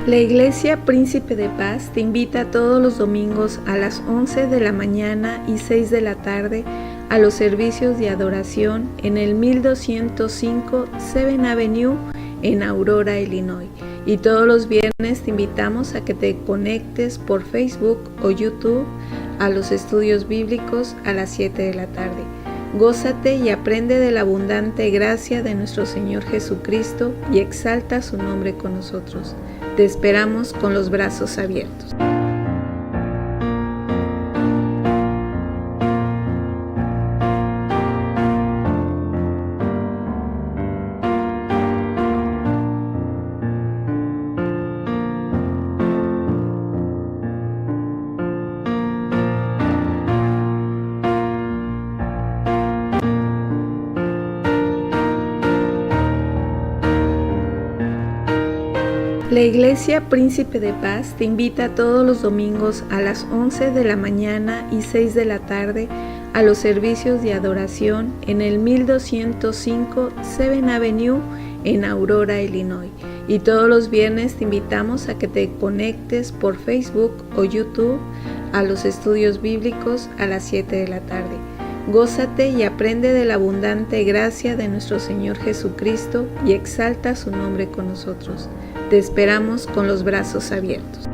La Iglesia Príncipe de Paz te invita todos los domingos a las 11 de la mañana y 6 de la tarde a los servicios de adoración en el 1205 7th Avenue en Aurora, Illinois. Y todos los viernes te invitamos a que te conectes por Facebook o YouTube a los estudios bíblicos a las 7 de la tarde. Gózate y aprende de la abundante gracia de nuestro Señor Jesucristo y exalta su nombre con nosotros. Te esperamos con los brazos abiertos. La Iglesia Príncipe de Paz te invita todos los domingos a las 11 de la mañana y 6 de la tarde a los servicios de adoración en el 1205 7th Avenue en Aurora, Illinois. Y todos los viernes te invitamos a que te conectes por Facebook o YouTube a los estudios bíblicos a las 7 de la tarde. Gózate y aprende de la abundante gracia de nuestro Señor Jesucristo y exalta su nombre con nosotros. Te esperamos con los brazos abiertos.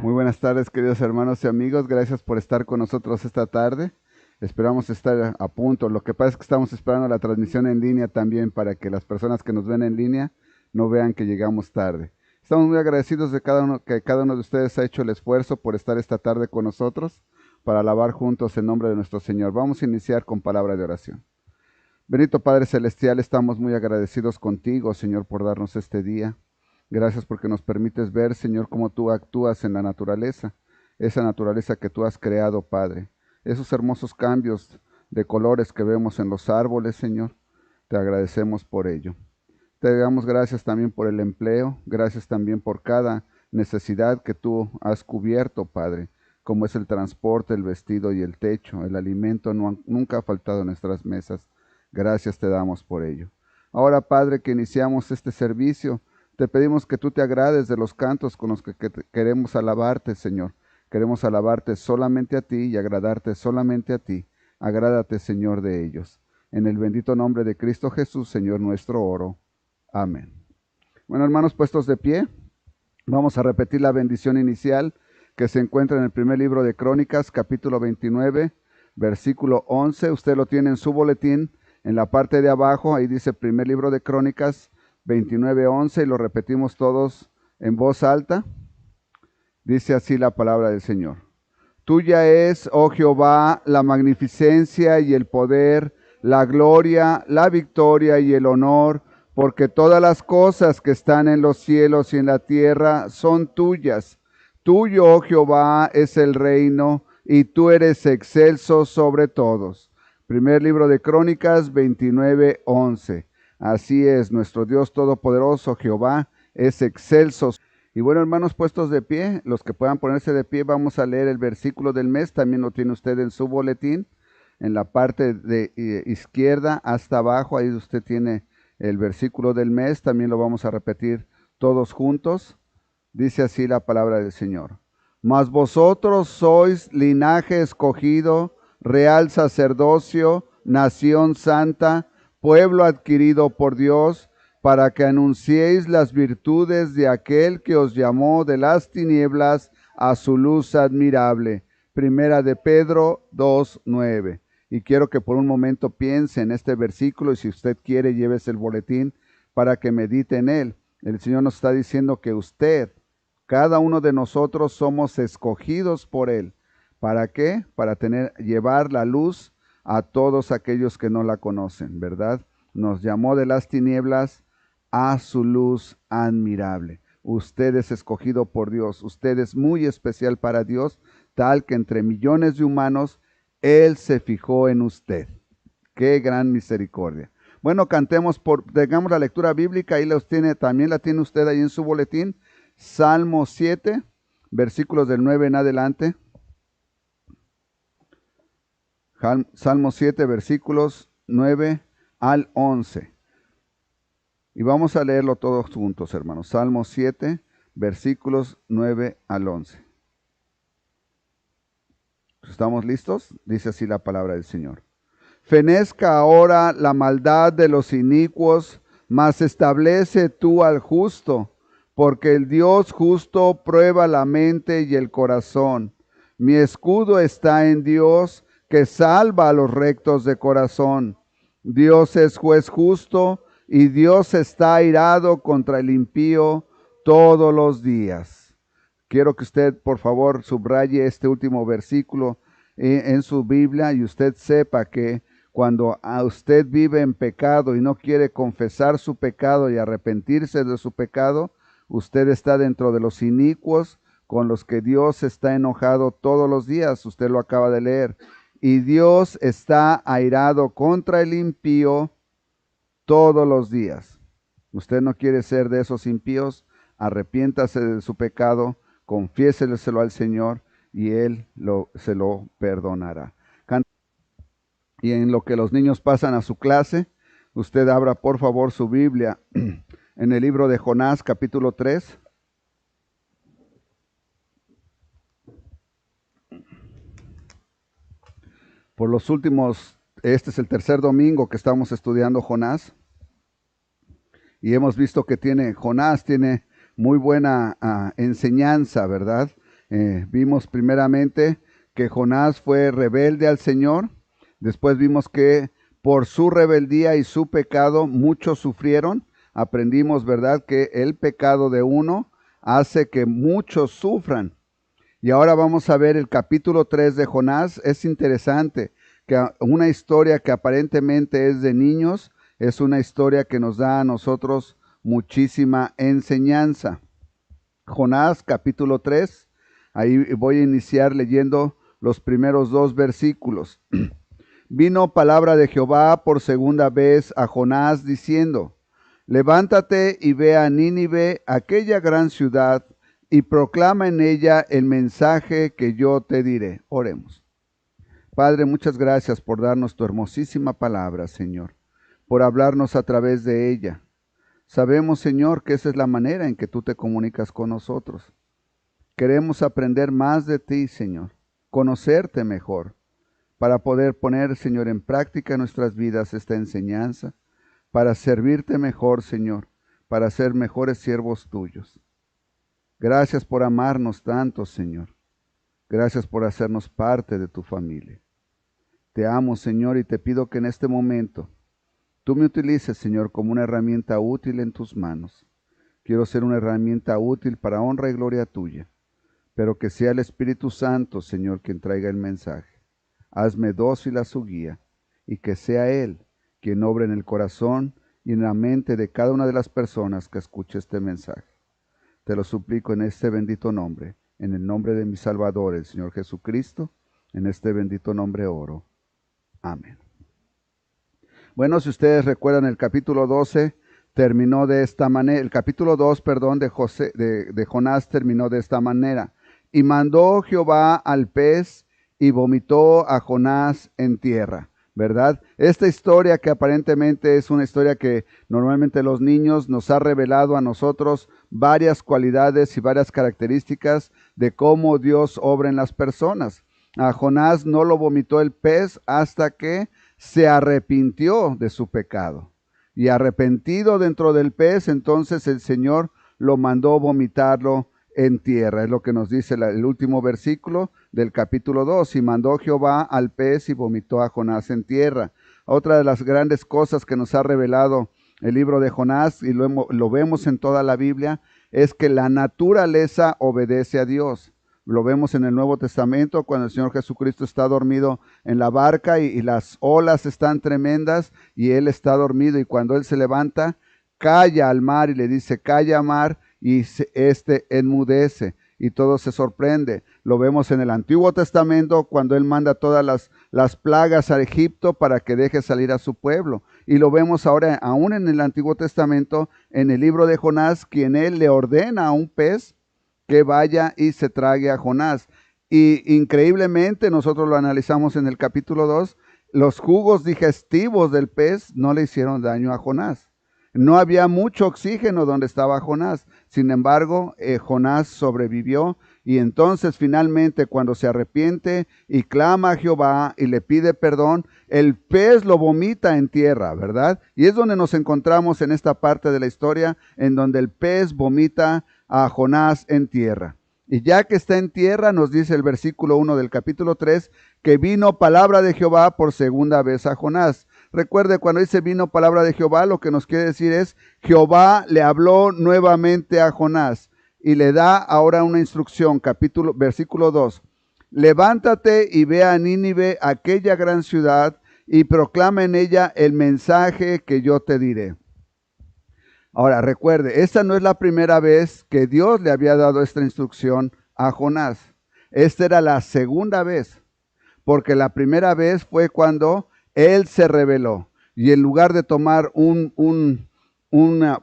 Buenas tardes, queridos hermanos y amigos, gracias por estar con nosotros esta tarde. Esperamos estar a punto. Lo que pasa es que estamos esperando la transmisión en línea también para que las personas que nos ven en línea no vean que llegamos tarde. Estamos muy agradecidos de que cada uno de ustedes ha hecho el esfuerzo por estar esta tarde con nosotros para alabar juntos en nombre de nuestro Señor. Vamos a iniciar con palabra de oración. Bendito Padre Celestial, estamos muy agradecidos contigo, Señor, por darnos este día. Gracias porque nos permites ver, Señor, cómo tú actúas en la naturaleza, esa naturaleza que tú has creado, Padre. Esos hermosos cambios de colores que vemos en los árboles, Señor, te agradecemos por ello. Te damos gracias también por el empleo, gracias también por cada necesidad que tú has cubierto, Padre, como es el transporte, el vestido y el techo. El alimento nunca ha faltado en nuestras mesas. Gracias te damos por ello. Ahora, Padre, que iniciamos este servicio, te pedimos que tú te agrades de los cantos con los que queremos alabarte, Señor. Queremos alabarte solamente a ti y agradarte solamente a ti. Agrádate, Señor, de ellos. En el bendito nombre de Cristo Jesús, Señor nuestro, oro. Amén. Bueno, hermanos, puestos de pie, vamos a repetir la bendición inicial que se encuentra en el primer libro de Crónicas, capítulo 29, versículo 11. Usted lo tiene en su boletín, en la parte de abajo, ahí dice primer libro de Crónicas, 29:11, y lo repetimos todos en voz alta. Dice así la palabra del Señor. Tuya es, oh Jehová, la magnificencia y el poder, la gloria, la victoria y el honor, porque todas las cosas que están en los cielos y en la tierra son tuyas. Tuyo, oh Jehová, es el reino, y tú eres excelso sobre todos. Primer libro de Crónicas, 29:11. Así es, nuestro Dios Todopoderoso, Jehová, es excelso. Y bueno, hermanos, puestos de pie, los que puedan ponerse de pie, vamos a leer el versículo del mes. También lo tiene usted en su boletín, en la parte de izquierda hasta abajo. Ahí usted tiene el versículo del mes. También lo vamos a repetir todos juntos. Dice así la palabra del Señor. Mas vosotros sois linaje escogido, real sacerdocio, nación santa, pueblo adquirido por Dios, para que anunciéis las virtudes de aquel que os llamó de las tinieblas a su luz admirable. Primera de Pedro 2:9. Y quiero que por un momento piense en este versículo, y si usted quiere, llévese el boletín para que medite en él. El Señor nos está diciendo que usted, cada uno de nosotros, somos escogidos por Él. ¿Para qué? Para llevar la luz a todos aquellos que no la conocen, ¿verdad? Nos llamó de las tinieblas a su luz admirable. Usted es escogido por Dios, usted es muy especial para Dios, tal que entre millones de humanos Él se fijó en usted. ¡Qué gran misericordia! Bueno, tengamos la lectura bíblica, ahí también la tiene usted ahí en su boletín. Salmo 7, versículos del 9 en adelante. Salmo 7, versículos 9 al 11. Y vamos a leerlo todos juntos, hermanos. Salmo 7, versículos 9 al 11. ¿Estamos listos? Dice así la palabra del Señor. Fenezca ahora la maldad de los inicuos, mas establece tú al justo, porque el Dios justo prueba la mente y el corazón. Mi escudo está en Dios, que salva a los rectos de corazón. Dios es juez justo, y Dios está airado contra el impío todos los días. Quiero que usted, por favor, subraye este último versículo en su Biblia, y usted sepa que cuando usted vive en pecado y no quiere confesar su pecado y arrepentirse de su pecado, usted está dentro de los inicuos con los que Dios está enojado todos los días. Usted lo acaba de leer. Y Dios está airado contra el impío todos los días. Usted no quiere ser de esos impíos. Arrepiéntase de su pecado, confiéseselo al Señor y Él se lo perdonará. Y en lo que los niños pasan a su clase, usted abra por favor su Biblia en el libro de Jonás, capítulo 3. Este es el tercer domingo que estamos estudiando Jonás. Y hemos visto que Jonás tiene muy buena enseñanza, ¿verdad? Vimos primeramente que Jonás fue rebelde al Señor. Después vimos que por su rebeldía y su pecado muchos sufrieron. Aprendimos, ¿verdad?, que el pecado de uno hace que muchos sufran. Y ahora vamos a ver el capítulo 3 de Jonás. Es interesante que una historia que aparentemente es de niños, es una historia que nos da a nosotros muchísima enseñanza. Jonás, capítulo 3, ahí voy a iniciar leyendo los primeros 2 versículos. Vino palabra de Jehová por segunda vez a Jonás diciendo: levántate y ve a Nínive, aquella gran ciudad, y proclama en ella el mensaje que yo te diré. Oremos. Padre, muchas gracias por darnos tu hermosísima palabra, Señor, por hablarnos a través de ella. Sabemos, Señor, que esa es la manera en que tú te comunicas con nosotros. Queremos aprender más de ti, Señor, conocerte mejor, para poder poner, Señor, en práctica en nuestras vidas esta enseñanza, para servirte mejor, Señor, para ser mejores siervos tuyos. Gracias por amarnos tanto, Señor. Gracias por hacernos parte de tu familia. Te amo, Señor, y te pido que en este momento tú me utilices, Señor, como una herramienta útil en tus manos. Quiero ser una herramienta útil para honra y gloria tuya, pero que sea el Espíritu Santo, Señor, quien traiga el mensaje. Hazme dócil a su guía, y que sea Él quien obre en el corazón y en la mente de cada una de las personas que escuche este mensaje. Te lo suplico en este bendito nombre, en el nombre de mi Salvador, el Señor Jesucristo. En este bendito nombre oro. Amén. Bueno, si ustedes recuerdan, el capítulo 12 terminó de esta manera. El capítulo 2, de Jonás terminó de esta manera. Y mandó Jehová al pez y vomitó a Jonás en tierra, ¿verdad? Esta historia, que aparentemente es una historia que normalmente los niños, nos ha revelado a nosotros varias cualidades y varias características de cómo Dios obra en las personas. A Jonás no lo vomitó el pez hasta que se arrepintió de su pecado. Y arrepentido dentro del pez, entonces el Señor lo mandó vomitarlo en tierra. Es lo que nos dice el último versículo del capítulo 2. Y mandó Jehová al pez y vomitó a Jonás en tierra. Otra de las grandes cosas que nos ha revelado el libro de Jonás, y lo vemos en toda la Biblia, es que la naturaleza obedece a Dios. Lo vemos en el Nuevo Testamento cuando el Señor Jesucristo está dormido en la barca y las olas están tremendas y Él está dormido, y cuando Él se levanta, calla al mar y le dice: calla, mar, y éste enmudece. y todo se sorprende. Lo vemos en el Antiguo Testamento cuando Él manda todas las plagas a Egipto para que deje salir a su pueblo. Y lo vemos ahora aún en el Antiguo Testamento, en el libro de Jonás, quien Él le ordena a un pez que vaya y se trague a Jonás. Y increíblemente, nosotros lo analizamos en el capítulo 2, los jugos digestivos del pez no le hicieron daño a Jonás. No había mucho oxígeno donde estaba Jonás. Sin embargo, Jonás sobrevivió, y entonces finalmente cuando se arrepiente y clama a Jehová y le pide perdón, el pez lo vomita en tierra, ¿verdad? Y es donde nos encontramos en esta parte de la historia, en donde el pez vomita a Jonás en tierra. Y ya que está en tierra, nos dice el versículo 1 del capítulo 3, que vino palabra de Jehová por segunda vez a Jonás. Recuerde, cuando dice vino palabra de Jehová, lo que nos quiere decir es, Jehová le habló nuevamente a Jonás y le da ahora una instrucción, versículo 2. Levántate y ve a Nínive, aquella gran ciudad, y proclama en ella el mensaje que yo te diré. Ahora, recuerde, esta no es la primera vez que Dios le había dado esta instrucción a Jonás. Esta era la segunda vez, porque la primera vez fue cuando Él se rebeló, y en lugar de tomar un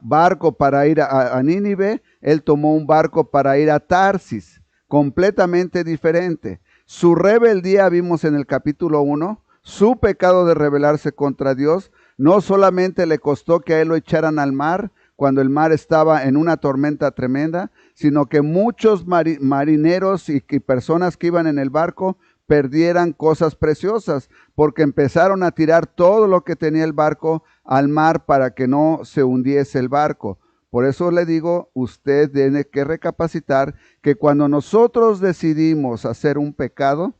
barco para ir a Nínive, Él tomó un barco para ir a Tarsis, completamente diferente. Su rebeldía, vimos en el capítulo 1, su pecado de rebelarse contra Dios, no solamente le costó que a Él lo echaran al mar, cuando el mar estaba en una tormenta tremenda, sino que muchos marineros y personas que iban en el barco perdieran cosas preciosas, porque empezaron a tirar todo lo que tenía el barco al mar para que no se hundiese el barco. Por eso le digo, usted tiene que recapacitar que cuando nosotros decidimos hacer un pecado,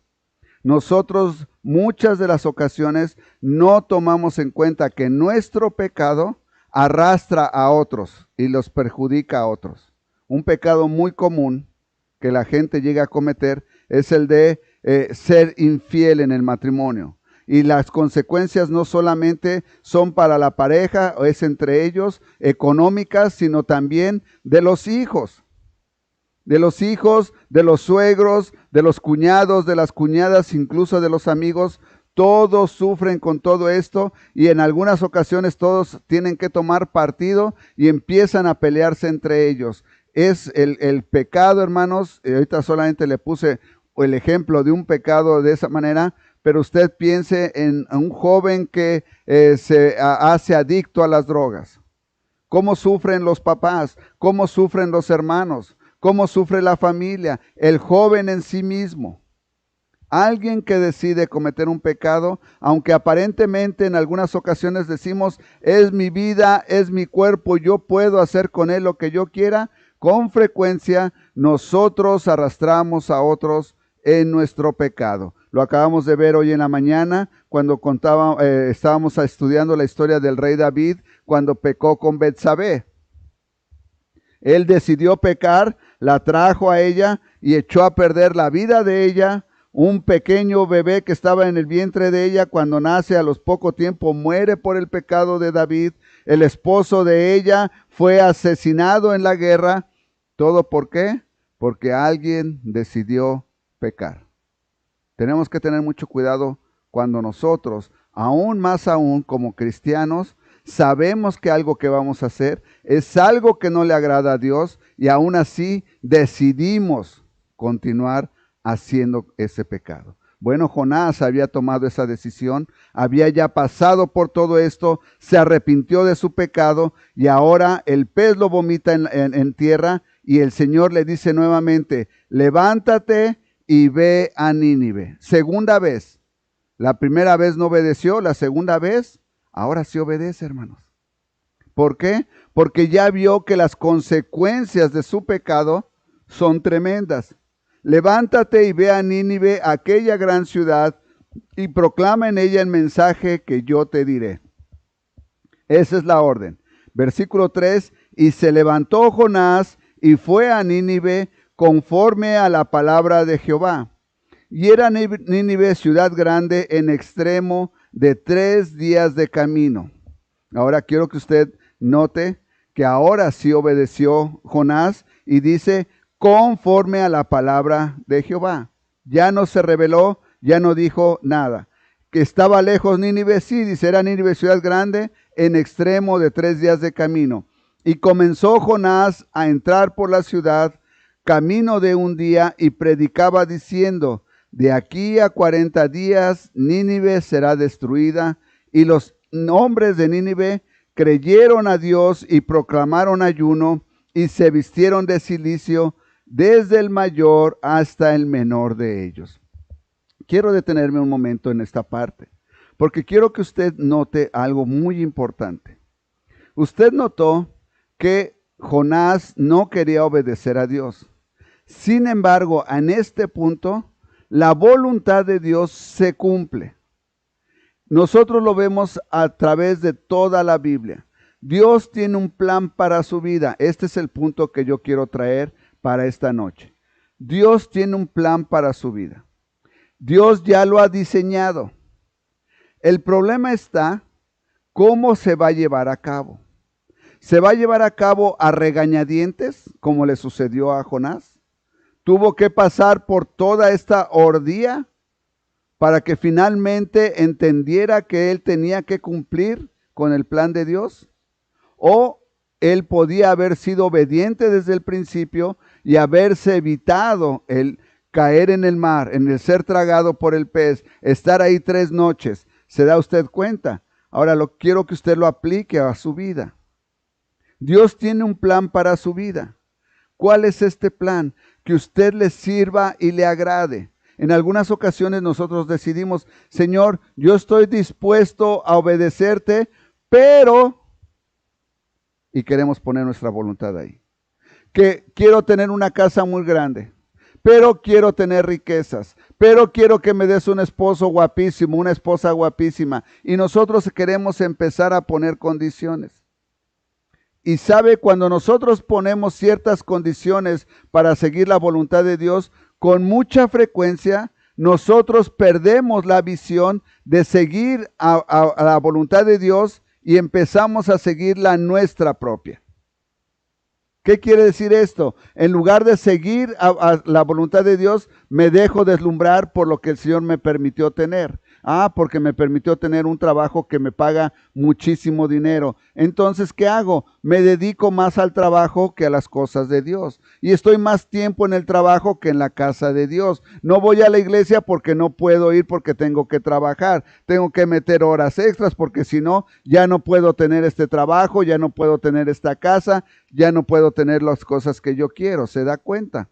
nosotros muchas de las ocasiones no tomamos en cuenta que nuestro pecado arrastra a otros y los perjudica a otros. Un pecado muy común que la gente llega a cometer es el de ser infiel en el matrimonio. Y las consecuencias no solamente son para la pareja, o es entre ellos, económicas, sino también de los hijos. De los hijos, de los suegros, de los cuñados, de las cuñadas, incluso de los amigos. Todos sufren con todo esto, y en algunas ocasiones todos tienen que tomar partido y empiezan a pelearse entre ellos. Es el pecado, hermanos. Ahorita solamente le puse el ejemplo de un pecado de esa manera, pero usted piense en un joven que se hace adicto a las drogas. ¿Cómo sufren los papás? ¿Cómo sufren los hermanos? ¿Cómo sufre la familia? El joven en sí mismo. Alguien que decide cometer un pecado, aunque aparentemente en algunas ocasiones decimos, es mi vida, es mi cuerpo, yo puedo hacer con él lo que yo quiera, con frecuencia nosotros arrastramos a otros en nuestro pecado. Lo acabamos de ver hoy en la mañana cuando estábamos estudiando la historia del rey David cuando pecó con Betsabé. Él decidió pecar, la trajo a ella y echó a perder la vida de ella. Un pequeño bebé que estaba en el vientre de ella, cuando nace a los poco tiempo, muere por el pecado de David. El esposo de ella fue asesinado en la guerra. ¿Todo por qué? Porque alguien decidió pecar. Tenemos que tener mucho cuidado cuando nosotros, aún más aún como cristianos, sabemos que algo que vamos a hacer es algo que no le agrada a Dios, y aún así decidimos continuar haciendo ese pecado. Bueno, Jonás había tomado esa decisión, había ya pasado por todo esto, se arrepintió de su pecado, y ahora el pez lo vomita en tierra, y el Señor le dice nuevamente, levántate y ve a Nínive. Segunda vez. La primera vez no obedeció, la segunda vez, ahora sí obedece, hermanos. ¿Por qué? Porque ya vio que las consecuencias de su pecado son tremendas. Levántate y ve a Nínive, aquella gran ciudad, y proclama en ella el mensaje que yo te diré. Esa es la orden. Versículo 3, y se levantó Jonás y fue a Nínive conforme a la palabra de Jehová. Y era Nínive ciudad grande en extremo de 3 días de camino. Ahora quiero que usted note que ahora sí obedeció Jonás, y dice, conforme a la palabra de Jehová. Ya no se rebeló, ya no dijo nada. Que estaba lejos Nínive, sí, dice, era Nínive ciudad grande, en extremo de 3 días de camino. Y comenzó Jonás a entrar por la ciudad, camino de un día, y predicaba diciendo, de aquí a 40 días Nínive será destruida. Y los hombres de Nínive creyeron a Dios y proclamaron ayuno, y se vistieron de cilicio, desde el mayor hasta el menor de ellos. Quiero detenerme un momento en esta parte, porque quiero que usted note algo muy importante. Usted notó que Jonás no quería obedecer a Dios. Sin embargo, en este punto, la voluntad de Dios se cumple. Nosotros lo vemos a través de toda la Biblia. Dios tiene un plan para su vida. Este es el punto que yo quiero traer para esta noche. Dios tiene un plan para su vida. Dios ya lo ha diseñado. El problema está cómo se va a llevar a cabo. ¿Se va a llevar a cabo a regañadientes, como le sucedió a Jonás? ¿Tuvo que pasar por toda esta orgía para que finalmente entendiera que él tenía que cumplir con el plan de Dios? ¿O él podía haber sido obediente desde el principio y haberse evitado el caer en el mar, en el ser tragado por el pez, estar ahí 3 noches? ¿Se da usted cuenta? Ahora quiero que usted lo aplique a su vida. Dios tiene un plan para su vida. ¿Cuál es este plan? Que usted le sirva y le agrade. En algunas ocasiones nosotros decidimos, Señor, yo estoy dispuesto a obedecerte, pero... y queremos poner nuestra voluntad ahí. Que quiero tener una casa muy grande, pero quiero tener riquezas, pero quiero que me des un esposo guapísimo, una esposa guapísima. Y nosotros queremos empezar a poner condiciones. Y sabe, cuando nosotros ponemos ciertas condiciones para seguir la voluntad de Dios, con mucha frecuencia nosotros perdemos la visión de seguir a la voluntad de Dios y empezamos a seguir la nuestra propia. ¿Qué quiere decir esto? En lugar de seguir a la voluntad de Dios, me dejo deslumbrar por lo que el Señor me permitió tener. Porque me permitió tener un trabajo que me paga muchísimo dinero. Entonces, ¿qué hago? Me dedico más al trabajo que a las cosas de Dios. Y estoy más tiempo en el trabajo que en la casa de Dios. No voy a la iglesia porque no puedo ir porque tengo que trabajar. Tengo que meter horas extras porque si no, ya no puedo tener este trabajo, ya no puedo tener esta casa, ya no puedo tener las cosas que yo quiero. ¿Se da cuenta?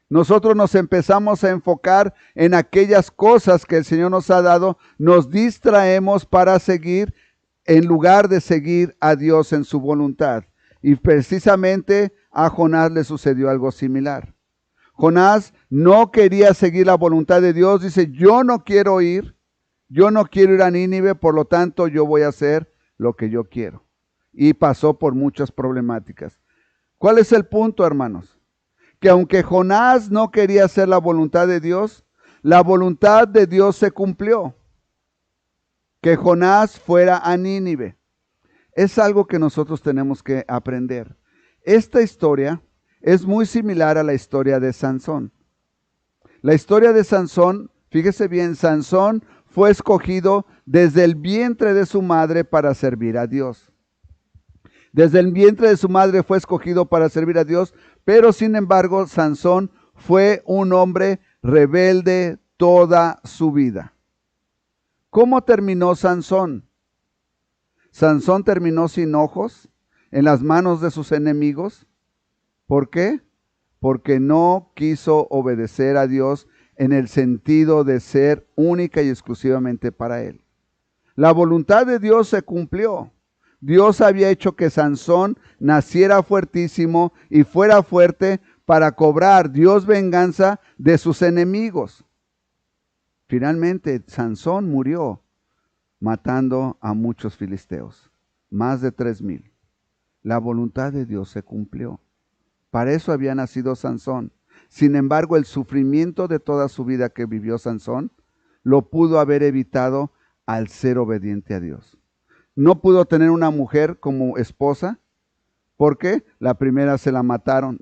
Nosotros nos empezamos a enfocar en aquellas cosas que el Señor nos ha dado, nos distraemos para seguir en lugar de seguir a Dios en su voluntad. Y precisamente a Jonás le sucedió algo similar. Jonás no quería seguir la voluntad de Dios, dice, yo no quiero ir a Nínive, por lo tanto yo voy a hacer lo que yo quiero. Y pasó por muchas problemáticas. ¿Cuál es el punto, hermanos? Que aunque Jonás no quería hacer la voluntad de Dios, la voluntad de Dios se cumplió. Que Jonás fuera a Nínive. Es algo que nosotros tenemos que aprender. Esta historia es muy similar a la historia de Sansón. La historia de Sansón, fíjese bien, Sansón fue escogido desde el vientre de su madre para servir a Dios. Desde el vientre de su madre fue escogido para servir a Dios, pero sin embargo, Sansón fue un hombre rebelde toda su vida. ¿Cómo terminó Sansón? Sansón terminó sin ojos, en las manos de sus enemigos. ¿Por qué? Porque no quiso obedecer a Dios en el sentido de ser única y exclusivamente para él. La voluntad de Dios se cumplió. Dios había hecho que Sansón naciera fuertísimo y fuera fuerte para cobrar Dios venganza de sus enemigos. Finalmente, Sansón murió matando a muchos filisteos, más de 3,000. La voluntad de Dios se cumplió. Para eso había nacido Sansón. Sin embargo, el sufrimiento de toda su vida que vivió Sansón lo pudo haber evitado al ser obediente a Dios. No pudo tener una mujer como esposa ¿Por qué? La primera se la mataron,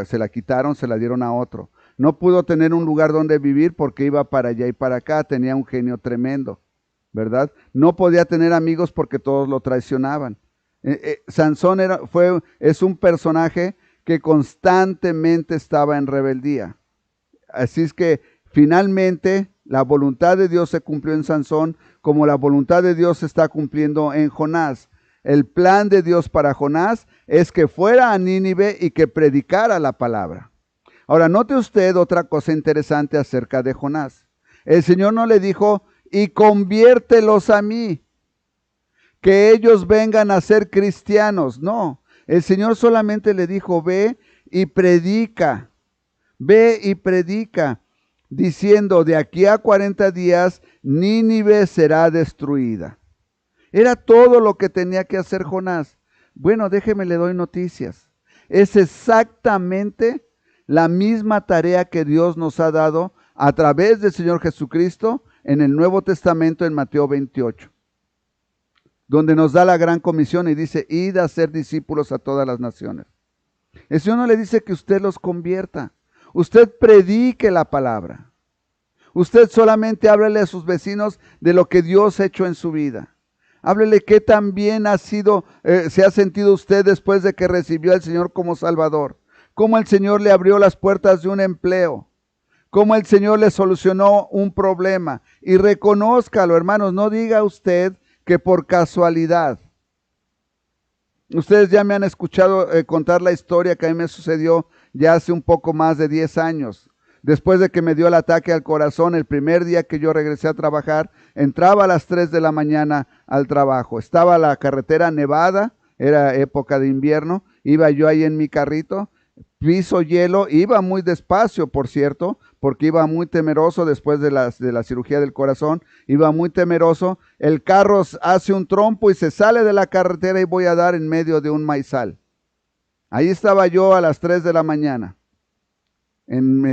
se la quitaron, se la dieron a otro. No pudo tener un lugar donde vivir porque iba para allá y para acá, tenía un genio tremendo, ¿verdad? No podía tener amigos porque todos lo traicionaban. Sansón es un personaje que constantemente estaba en rebeldía. Así es que finalmente la voluntad de Dios se cumplió en Sansón, como la voluntad de Dios se está cumpliendo en Jonás. El plan de Dios para Jonás es que fuera a Nínive y que predicara la palabra. Ahora, note usted otra cosa interesante acerca de Jonás. El Señor no le dijo, y conviértelos a mí, que ellos vengan a ser cristianos. No, el Señor solamente le dijo, ve y predica, diciendo, de aquí a 40 días, Nínive será destruida. Era todo lo que tenía que hacer Jonás. Bueno, déjeme, le doy noticias. Es exactamente la misma tarea que Dios nos ha dado a través del Señor Jesucristo en el Nuevo Testamento en Mateo 28, donde nos da la gran comisión y dice, id a ser discípulos a todas las naciones. El Señor no le dice que usted los convierta, usted predique la palabra. Usted solamente háblele a sus vecinos de lo que Dios ha hecho en su vida. Háblele qué tan bien se ha sentido usted después de que recibió al Señor como Salvador. Cómo el Señor le abrió las puertas de un empleo. Cómo el Señor le solucionó un problema. Y reconózcalo, hermanos, no diga usted que por casualidad. Ustedes ya me han escuchado contar la historia que a mí me sucedió ya hace un poco más de 10 años. Después de que me dio el ataque al corazón, el primer día que yo regresé a trabajar, entraba a las 3 de la mañana al trabajo. Estaba la carretera nevada, era época de invierno, iba yo ahí en mi carrito, piso hielo, iba muy despacio, por cierto, porque iba muy temeroso después de la cirugía del corazón, iba muy temeroso. El carro hace un trompo y se sale de la carretera y voy a dar en medio de un maizal. Ahí estaba yo a las 3 de la mañana.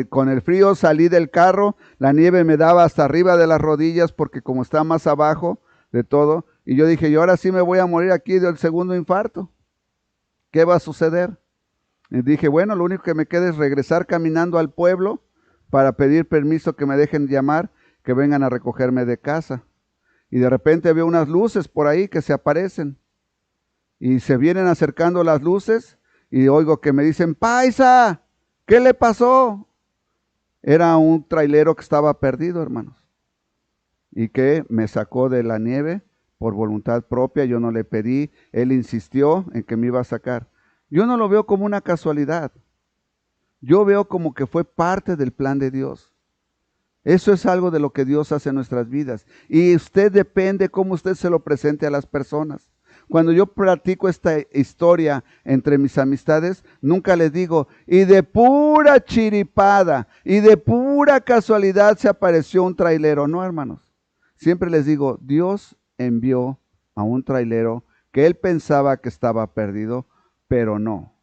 Con el frío salí del carro, la nieve me daba hasta arriba de las rodillas porque como está más abajo de todo, y yo dije, yo ahora sí me voy a morir aquí del segundo infarto. ¿Qué va a suceder? Y dije, bueno, lo único que me queda es regresar caminando al pueblo para pedir permiso que me dejen llamar, que vengan a recogerme de casa. Y de repente veo unas luces por ahí que se aparecen y se vienen acercando las luces y oigo que me dicen, Paisa, ¿qué le pasó? Era un trailero que estaba perdido, hermanos, y que me sacó de la nieve por voluntad propia. Yo no le pedí, él insistió en que me iba a sacar. Yo no lo veo como una casualidad. Yo veo como que fue parte del plan de Dios. Eso es algo de lo que Dios hace en nuestras vidas. Y usted depende cómo usted se lo presente a las personas. Cuando yo platico esta historia entre mis amistades, nunca les digo, y de pura chiripada, y de pura casualidad se apareció un trailero. No, hermanos. Siempre les digo, Dios envió a un trailero que él pensaba que estaba perdido, pero no.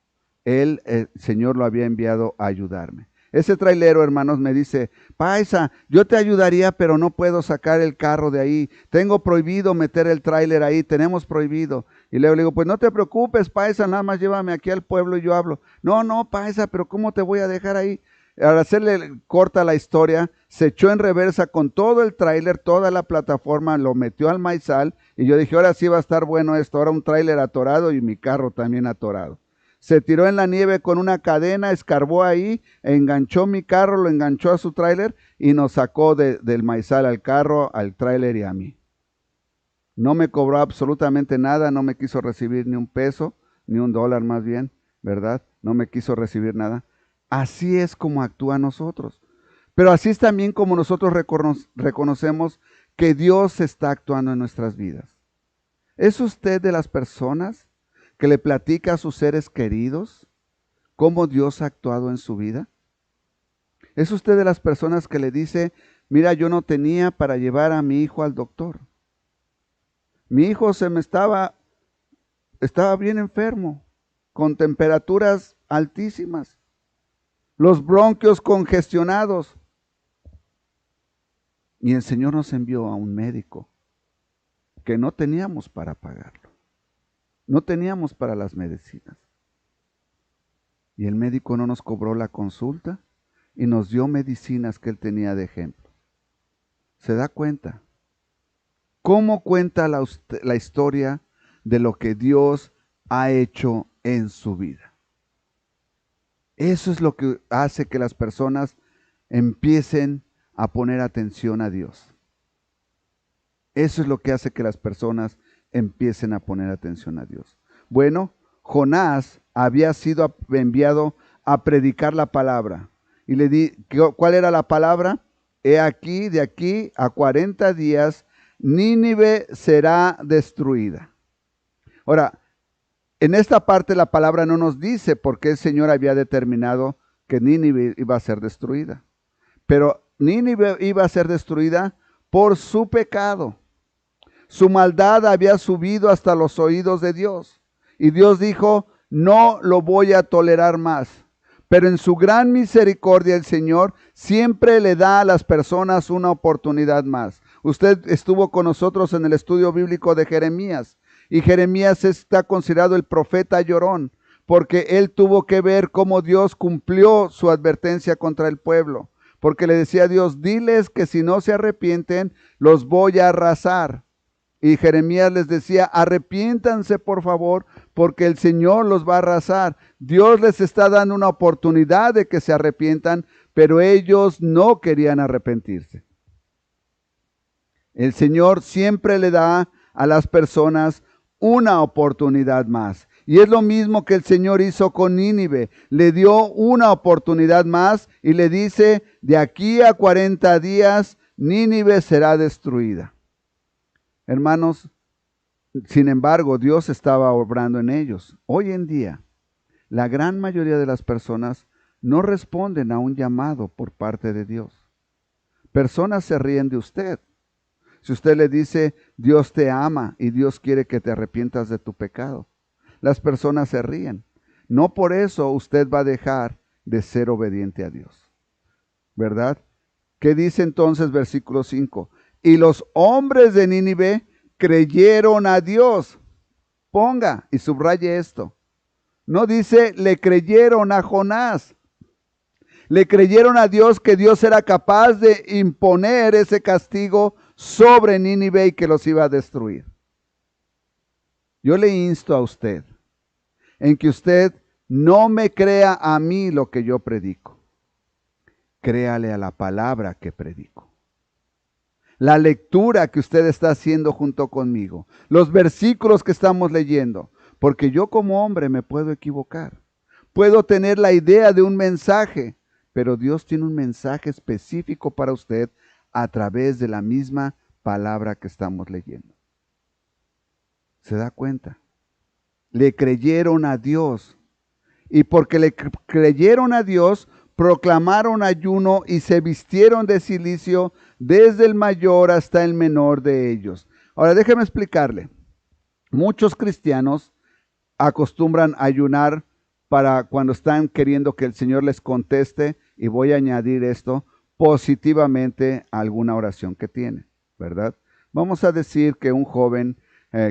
El Señor lo había enviado a ayudarme. Ese trailero, hermanos, me dice, Paisa, yo te ayudaría, pero no puedo sacar el carro de ahí. Tengo prohibido meter el tráiler ahí, tenemos prohibido. Y luego le digo, pues no te preocupes, Paisa, nada más llévame aquí al pueblo y yo hablo. No, Paisa, pero ¿cómo te voy a dejar ahí? Al hacerle corta la historia, se echó en reversa con todo el tráiler, toda la plataforma, lo metió al maizal. Y yo dije, ahora sí va a estar bueno esto, ahora un tráiler atorado y mi carro también atorado. Se tiró en la nieve con una cadena, escarbó ahí, enganchó mi carro, lo enganchó a su tráiler y nos sacó del maizal al carro, al tráiler y a mí. No me cobró absolutamente nada, no me quiso recibir ni un peso, ni un dólar más bien, ¿verdad? No me quiso recibir nada. Así es como actúa nosotros. Pero así es también como nosotros reconocemos que Dios está actuando en nuestras vidas. ¿Es usted de las personas que le platica a sus seres queridos cómo Dios ha actuado en su vida? ¿Es usted de las personas que le dice, mira, yo no tenía para llevar a mi hijo al doctor? Mi hijo estaba bien enfermo, con temperaturas altísimas, los bronquios congestionados. Y el Señor nos envió a un médico que no teníamos para pagarlo. No teníamos para las medicinas. Y el médico no nos cobró la consulta y nos dio medicinas que él tenía de ejemplo. ¿Se da cuenta? ¿Cómo cuenta la historia de lo que Dios ha hecho en su vida? Eso es lo que hace que las personas empiecen a poner atención a Dios. Eso es lo que hace que las personas empiecen a poner atención a Dios. Bueno, Jonás había sido enviado a predicar la palabra. Y le di, ¿cuál era la palabra? He aquí, de aquí a 40 días, Nínive será destruida. Ahora, en esta parte la palabra no nos dice por qué el Señor había determinado que Nínive iba a ser destruida. Pero Nínive iba a ser destruida por su pecado. Su maldad había subido hasta los oídos de Dios. Y Dios dijo, no lo voy a tolerar más. Pero en su gran misericordia el Señor siempre le da a las personas una oportunidad más. Usted estuvo con nosotros en el estudio bíblico de Jeremías. Y Jeremías está considerado el profeta llorón, porque él tuvo que ver cómo Dios cumplió su advertencia contra el pueblo. Porque le decía a Dios, diles que si no se arrepienten, los voy a arrasar. Y Jeremías les decía, arrepiéntanse por favor, porque el Señor los va a arrasar. Dios les está dando una oportunidad de que se arrepientan, pero ellos no querían arrepentirse. El Señor siempre le da a las personas una oportunidad más. Y es lo mismo que el Señor hizo con Nínive. Le dio una oportunidad más y le dice, de aquí a 40 días, Nínive será destruida. Hermanos, sin embargo, Dios estaba obrando en ellos. Hoy en día, la gran mayoría de las personas no responden a un llamado por parte de Dios. Personas se ríen de usted. Si usted le dice, Dios te ama y Dios quiere que te arrepientas de tu pecado, las personas se ríen. No por eso usted va a dejar de ser obediente a Dios. ¿Verdad? ¿Qué dice entonces versículo 5? Y los hombres de Nínive creyeron a Dios. Ponga y subraye esto. No dice, le creyeron a Jonás. Le creyeron a Dios que Dios era capaz de imponer ese castigo sobre Nínive y que los iba a destruir. Yo le insto a usted en que usted no me crea a mí lo que yo predico. Créale a la palabra que predico. La lectura que usted está haciendo junto conmigo, los versículos que estamos leyendo, porque yo como hombre me puedo equivocar. Puedo tener la idea de un mensaje, pero Dios tiene un mensaje específico para usted a través de la misma palabra que estamos leyendo. ¿Se da cuenta? Le creyeron a Dios. Y porque le creyeron a Dios, proclamaron ayuno y se vistieron de cilicio desde el mayor hasta el menor de ellos. Ahora déjeme explicarle. Muchos cristianos acostumbran a ayunar para cuando están queriendo que el Señor les conteste, y voy a añadir esto, positivamente a alguna oración que tiene, ¿verdad? Vamos a decir que un joven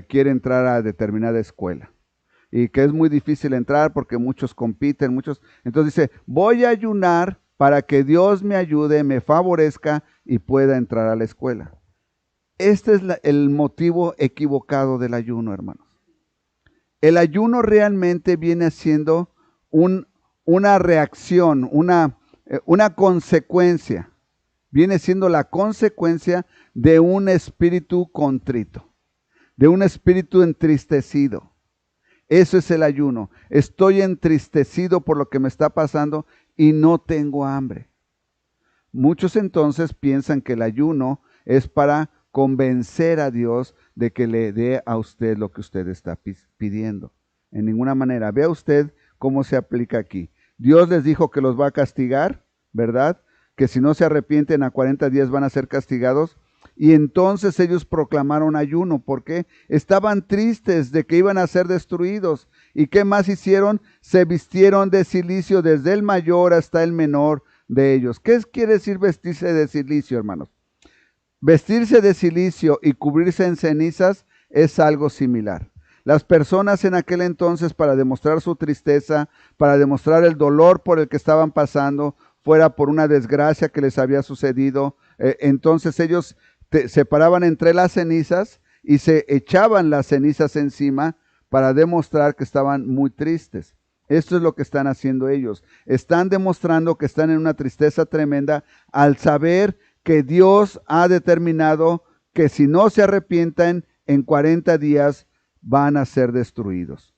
quiere entrar a determinada escuela y que es muy difícil entrar porque muchos compiten, entonces dice, voy a ayunar para que Dios me ayude, me favorezca y pueda entrar a la escuela. Este es el motivo equivocado del ayuno, hermanos. El ayuno realmente viene siendo una reacción, una consecuencia. Viene siendo la consecuencia de un espíritu contrito, de un espíritu entristecido. Eso es el ayuno. Estoy entristecido por lo que me está pasando y no tengo hambre. Muchos entonces piensan que el ayuno es para convencer a Dios de que le dé a usted lo que usted está pidiendo. En ninguna manera. Vea usted cómo se aplica aquí. Dios les dijo que los va a castigar, ¿verdad? Que si no se arrepienten a 40 días van a ser castigados. Y entonces ellos proclamaron ayuno. ¿Por qué? Estaban tristes de que iban a ser destruidos. ¿Y qué más hicieron? Se vistieron de cilicio desde el mayor hasta el menor de ellos. ¿Qué quiere decir vestirse de cilicio, hermanos? Vestirse de cilicio y cubrirse en cenizas es algo similar. Las personas en aquel entonces, para demostrar su tristeza, para demostrar el dolor por el que estaban pasando, fuera por una desgracia que les había sucedido, entonces ellos se paraban entre las cenizas y se echaban las cenizas encima para demostrar que estaban muy tristes. Esto es lo que están haciendo ellos. Están demostrando que están en una tristeza tremenda al saber que Dios ha determinado que si no se arrepientan, en 40 días van a ser destruidos.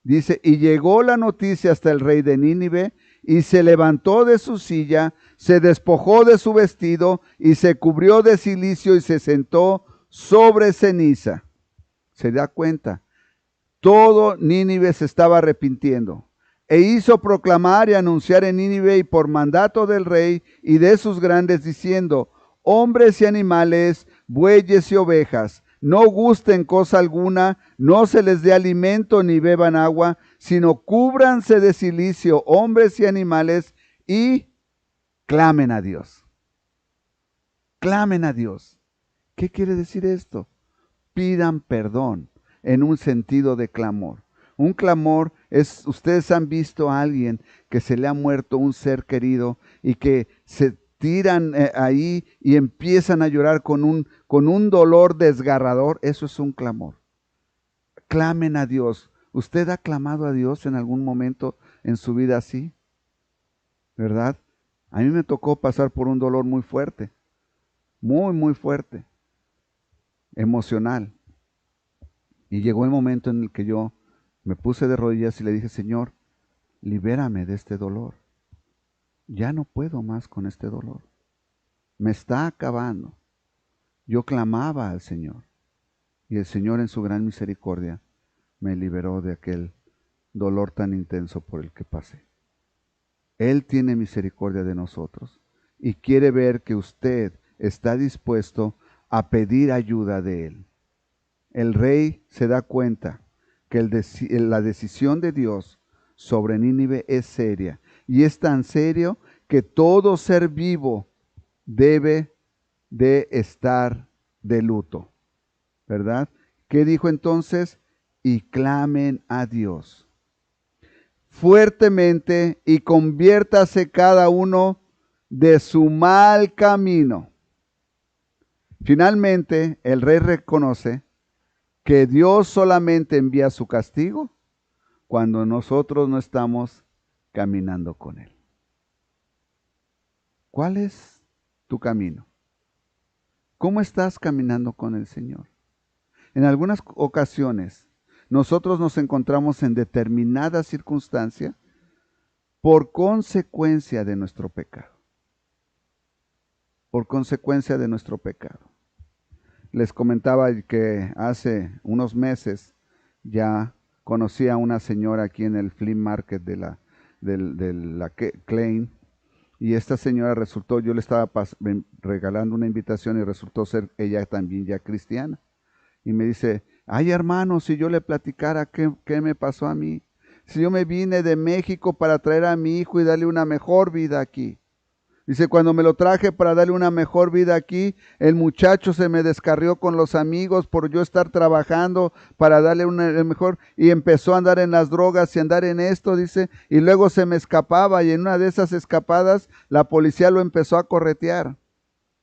Dice, y llegó la noticia hasta el rey de Nínive, y se levantó de su silla, se despojó de su vestido, y se cubrió de cilicio, y se sentó sobre ceniza. ¿Se da cuenta? Todo Nínive se estaba arrepintiendo. E hizo proclamar y anunciar en Nínive y por mandato del rey y de sus grandes, diciendo, hombres y animales, bueyes y ovejas, no gusten cosa alguna, no se les dé alimento ni beban agua, sino cúbranse de cilicio, hombres y animales, y clamen a Dios. Clamen a Dios. ¿Qué quiere decir esto? Pidan perdón en un sentido de clamor. Un clamor es, ustedes han visto a alguien que se le ha muerto un ser querido y que se tiran ahí y empiezan a llorar con un dolor desgarrador. Eso es un clamor. Clamen a Dios. ¿Usted ha clamado a Dios en algún momento en su vida así? ¿Verdad? A mí me tocó pasar por un dolor muy fuerte, muy fuerte, emocional. Y llegó el momento en el que yo me puse de rodillas y le dije, Señor, libérame de este dolor. Ya no puedo más con este dolor. Me está acabando. Yo clamaba al Señor y el Señor en su gran misericordia me liberó de aquel dolor tan intenso por el que pasé. Él tiene misericordia de nosotros y quiere ver que usted está dispuesto a pedir ayuda de Él. El rey se da cuenta que la decisión de Dios sobre Nínive es seria y es tan serio que todo ser vivo debe de estar de luto, ¿verdad? ¿Qué dijo entonces? Y clamen a Dios fuertemente y conviértase cada uno de su mal camino. Finalmente, el rey reconoce que Dios solamente envía su castigo cuando nosotros no estamos caminando con Él. ¿Cuál es tu camino? ¿Cómo estás caminando con el Señor? En algunas ocasiones, nosotros nos encontramos en determinada circunstancia por consecuencia de nuestro pecado. Por consecuencia de nuestro pecado. Les comentaba que hace unos meses ya conocí a una señora aquí en el flea market de la Klein, y esta señora resultó, yo le estaba regalando una invitación y resultó ser ella también ya cristiana. Y me dice, ay hermano, si yo le platicara qué me pasó a mí, si yo me vine de México para traer a mi hijo y darle una mejor vida aquí. Dice, cuando me lo traje para darle una mejor vida aquí, el muchacho se me descarrió con los amigos por yo estar trabajando para darle una mejor, y empezó a andar en las drogas y andar en esto, dice, y luego se me escapaba, y en una de esas escapadas la policía lo empezó a corretear.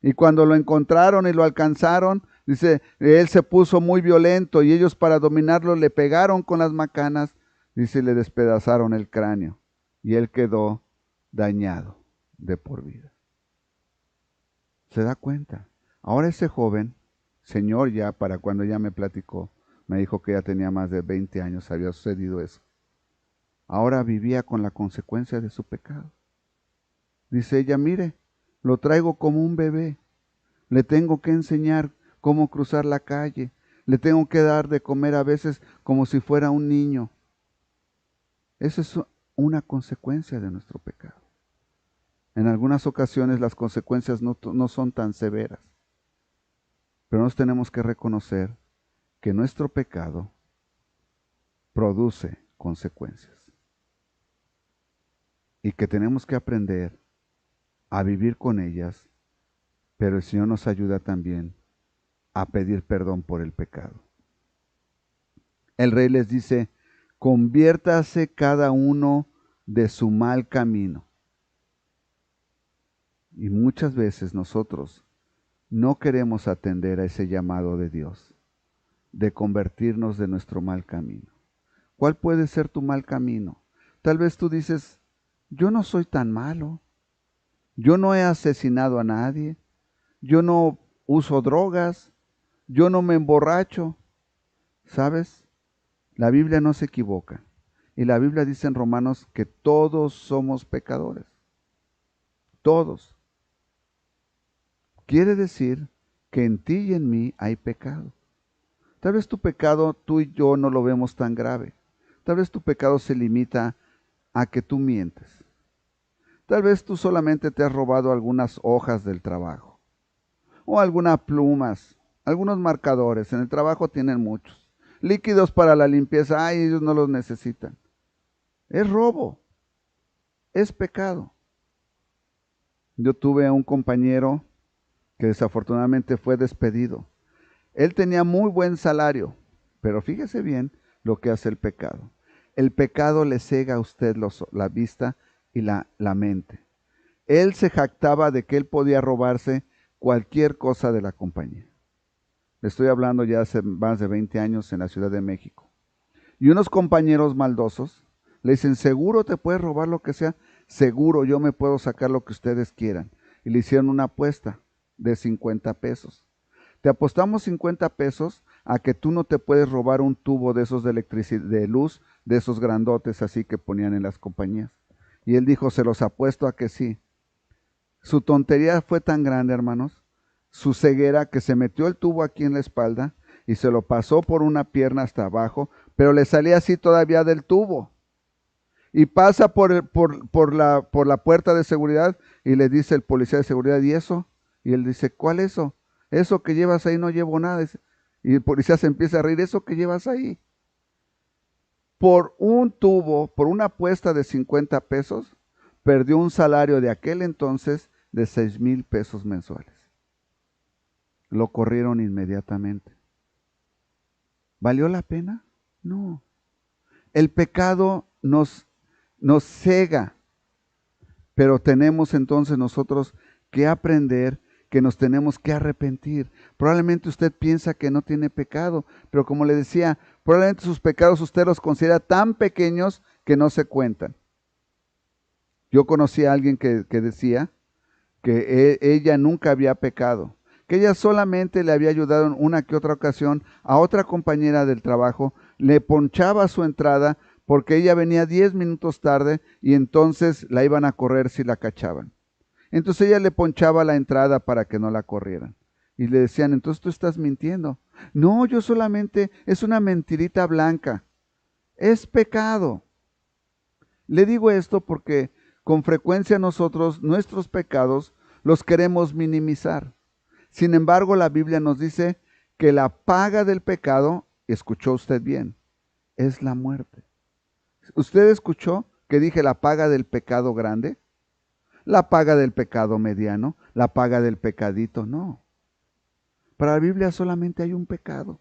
Y cuando lo encontraron y lo alcanzaron, dice, él se puso muy violento y ellos para dominarlo le pegaron con las macanas, dice, le despedazaron el cráneo y él quedó dañado de por vida. ¿Se da cuenta? Ahora ese joven, señor ya, para cuando ya me platicó, me dijo que ya tenía más de 20 años, había sucedido eso. Ahora vivía con la consecuencia de su pecado. Dice ella, mire, lo traigo como un bebé, le tengo que enseñar cómo cruzar la calle, le tengo que dar de comer a veces como si fuera un niño. Eso es una consecuencia de nuestro pecado. En algunas ocasiones las consecuencias no son tan severas, pero nos tenemos que reconocer que nuestro pecado produce consecuencias y que tenemos que aprender a vivir con ellas, pero el Señor nos ayuda también a pedir perdón por el pecado. el rey les dice, conviértase cada uno de su mal camino. Y muchas veces nosotros no queremos atender a ese llamado de Dios, de convertirnos de nuestro mal camino. ¿Cuál puede ser tu mal camino? Tal vez tú dices, yo no soy tan malo, yo no he asesinado a nadie, yo no uso drogas, yo no me emborracho. ¿Sabes? La Biblia no se equivoca. Y la Biblia dice en Romanos que todos somos pecadores. Todos. Quiere decir que en ti y en mí hay pecado. Tal vez tu pecado, tú y yo no lo vemos tan grave. Tal vez tu pecado se limita a que tú mientes. Tal vez tú solamente te has robado algunas hojas del trabajo. O algunas plumas, algunos marcadores. En el trabajo tienen muchos. Líquidos para la limpieza, ay, ellos no los necesitan. Es robo. Es pecado. Yo tuve a un compañero que desafortunadamente fue despedido. Él tenía muy buen salario, pero fíjese bien lo que hace el pecado. El pecado le cega a usted la vista y la mente. Él se jactaba de que él podía robarse cualquier cosa de la compañía. Le estoy hablando ya hace más de 20 años en la Ciudad de México. Y unos compañeros maldosos le dicen, seguro te puedes robar lo que sea, seguro yo me puedo sacar lo que ustedes quieran. Y le hicieron una apuesta de 50 pesos. Te apostamos 50 pesos a que tú no te puedes robar un tubo de esos de electricidad, de luz, de esos grandotes así que ponían en las compañías. Y él dijo, se los apuesto a que sí. Su tontería fue tan grande, hermanos, su ceguera, que se metió el tubo aquí en la espalda y se lo pasó por una pierna hasta abajo, pero le salía así todavía del tubo. Y pasa por la puerta de seguridad y le dice el policía de seguridad, ¿y eso? Y él dice, ¿cuál eso? Eso que llevas ahí no llevo nada. Y el policía se empieza a reír, ¿eso que llevas ahí? Por un tubo, por una apuesta de 50 pesos, perdió un salario de aquel entonces de 6,000 pesos mensuales. Lo corrieron inmediatamente. ¿Valió la pena? No. El pecado nos cega, pero tenemos entonces nosotros que aprender que nos tenemos que arrepentir. Probablemente usted piensa que no tiene pecado, pero como le decía, probablemente sus pecados usted los considera tan pequeños que no se cuentan. Yo conocí a alguien que decía que ella nunca había pecado, que ella solamente le había ayudado en una que otra ocasión a otra compañera del trabajo, le ponchaba su entrada porque ella venía 10 minutos tarde y entonces la iban a correr si la cachaban. Entonces ella le ponchaba la entrada para que no la corrieran. Y le decían, entonces tú estás mintiendo. No, yo solamente, es una mentirita blanca. Es pecado. Le digo esto porque con frecuencia nosotros, nuestros pecados, los queremos minimizar. Sin embargo, la Biblia nos dice que la paga del pecado, escuchó usted bien, es la muerte. ¿Usted escuchó que dije la paga del pecado grande? La paga del pecado mediano, la paga del pecadito, no. Para la Biblia solamente hay un pecado,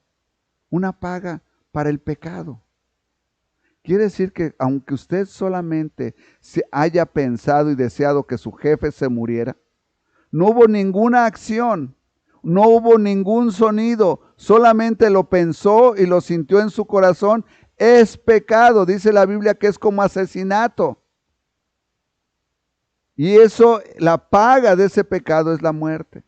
una paga para el pecado. Quiere decir que aunque usted solamente se haya pensado y deseado que su jefe se muriera, no hubo ninguna acción, no hubo ningún sonido, solamente lo pensó y lo sintió en su corazón, es pecado. Dice la Biblia que es como asesinato. Y eso, la paga de ese pecado es la muerte.